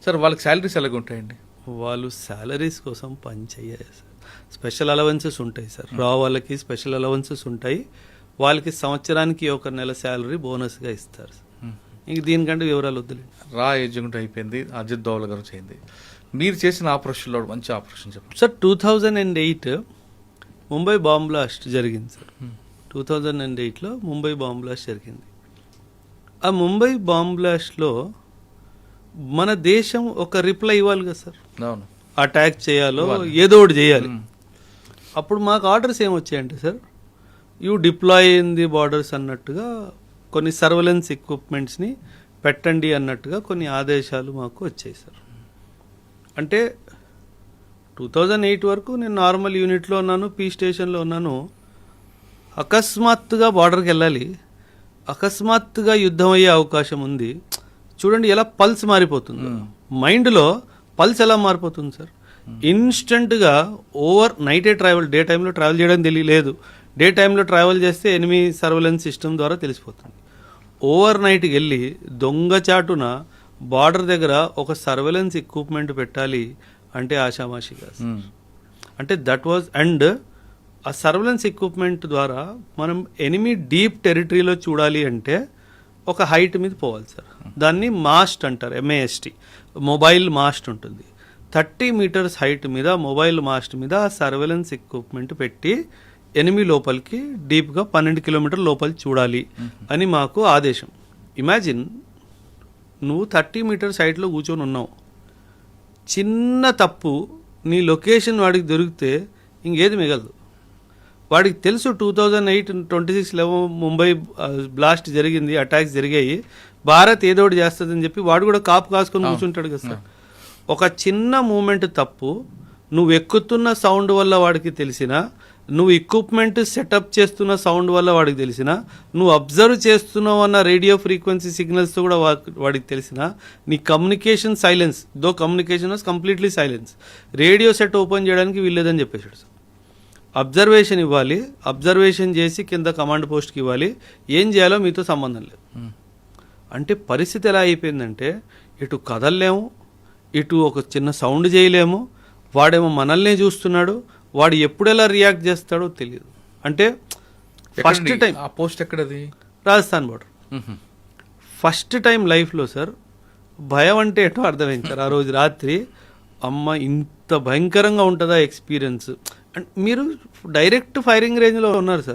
Sir వాళ్ళకి salaries ఎలాగ ఉంటాయండి? వాళ్ళు శాలరీస్ కోసం పని చేయాలి సార్. స్పెషల్ అలవెన్సెస్ ఉంటాయి సార్. రా వాళ్ళకి స్పెషల్ అలవెన్సెస్ ఉంటాయి. వాళ్ళకి సంవత్సరానికి ఒక నెల శాలరీ బోనస్గా ఇస్తారు సార్. ఇంక దీనికంటే వివరాలు వద్దులేదు. రా ఎగ్జిక్యూటివ్ అయిపోయింది, అజిత్ దోవల్ గారు చేయింది. మీరు చేసిన ఆపరేషన్లో మంచి ఆపరేషన్ చెప్పండి సార్. 2008 ముంబై బాంబ్ బ్లాస్ట్ జరిగింది సార్. 2008లో ముంబై బాంబ్ బ్లాస్ట్ జరిగింది. ఆ ముంబై బాంబ్ బ్లాస్ట్లో మన దేశం ఒక రిప్లై ఇవ్వాలి కదా సార్. అవును, అటాక్ చేయాలో ఏదో ఒకటి చేయాలి. అప్పుడు మాకు ఆర్డర్స్ ఏమొచ్చాయంటే sir, you deploy in the borders అన్నట్టుగా కొన్ని సర్వలెన్స్ ఎక్విప్మెంట్స్ని పెట్టండి అన్నట్టుగా కొన్ని ఆదేశాలు మాకు వచ్చాయి సార్. అంటే 2008 వరకు నేను నార్మల్ యూనిట్లో ఉన్నాను, పీ స్టేషన్లో ఉన్నాను. అకస్మాత్తుగా బార్డర్కి వెళ్ళాలి, అకస్మాత్తుగా యుద్ధం అయ్యే అవకాశం ఉంది. చూడండి ఎలా పల్స్ మారిపోతుంది, మైండ్లో పల్స్ ఎలా మారిపోతుంది సార్. ఇన్స్టెంట్గా ఓవర్ నైటే ట్రావెల్, డే టైంలో ట్రావెల్ చేయడం తెలియలేదు. డే టైంలో ట్రావెల్ చేస్తే ఎనిమీ సర్వేలెన్స్ సిస్టమ్ ద్వారా తెలిసిపోతుంది. ఓవర్ నైట్కి వెళ్ళి దొంగచాటున బార్డర్ దగ్గర ఒక సర్వేలెన్స్ ఎక్విప్మెంట్ పెట్టాలి అంటే ఆషామాషి కాదు. అంటే దట్ వాజ్ అండ్ ఆ సర్వేలెన్స్ ఎక్విప్మెంట్ ద్వారా మనం ఎనిమీ డీప్ టెరిటరీలో చూడాలి అంటే ఒక హైట్ మీద పోవాలి సార్. దాన్ని మాస్ట్ అంటారు, MAST, మొబైల్ మాస్ట్ ఉంటుంది. 30 మీటర్స్ హైట్ మీద మొబైల్ మాస్ట్ మీద ఆ సర్వేలెన్స్ ఎక్విప్మెంట్ పెట్టి ఎనిమీ లోపలికి డీప్గా 12 కిలోమీటర్ లోపలికి చూడాలి అని మాకు ఆదేశం. ఇమాజిన్, నువ్వు 30 మీటర్స్ హైట్లో కూర్చొని ఉన్నావు, చిన్న తప్పు నీ లొకేషన్ వాడికి దొరికితే ఇంకేది మిగలదు. వాడికి తెలుసు 2008-26 ముంబై బ్లాస్ట్ జరిగింది, అటాక్స్ జరిగాయి, భారత్ ఏదో ఒకటి చేస్తుందని చెప్పి వాడు కూడా కాపు కాసుకొని కూర్చుంటాడు కదా సార్. ఒక చిన్న మూమెంట్ తప్పు నువ్వు ఎక్కుతున్న సౌండ్ వల్ల వాడికి తెలిసినా, నువ్వు ఎక్విప్మెంట్ సెటప్ చేస్తున్న సౌండ్ వల్ల వాడికి తెలిసినా, నువ్వు అబ్జర్వ్ చేస్తున్నావు అన్న రేడియో ఫ్రీక్వెన్సీ సిగ్నల్స్తో కూడా వాడికి తెలిసినా, నీ communication silence, though communication was completely silence, radio set open చేయడానికి వీల్లేదని చెప్పేశాడు సార్. అబ్జర్వేషన్ ఇవ్వాలి, అబ్జర్వేషన్ చేసి కింద కమాండ్ పోస్ట్కి ఇవ్వాలి, ఏం చేయాలో మీతో సంబంధం లేదు. అంటే పరిస్థితి ఎలా అయిపోయిందంటే, ఇటు కదలలేము, ఇటు ఒక చిన్న సౌండ్ చేయలేము, వాడేమో మనల్నే చూస్తున్నాడు, వాడు ఎప్పుడు ఎలా రియాక్ట్ చేస్తాడో తెలియదు. అంటే ఫస్ట్ టైం ఆ పోస్ట్ ఎక్కడది? రాజస్థాన్ బార్డర్. ఫస్ట్ టైం లైఫ్లో సార్ భయం అంటే ఏంటో అర్థమైంది సార్. ఆ రోజు రాత్రి అమ్మ ఇంత భయంకరంగా ఉంటుందా ఎక్స్పీరియన్స్. అండ్ మీరు డైరెక్ట్ ఫైరింగ్ రేంజ్లో ఉన్నారు సార్.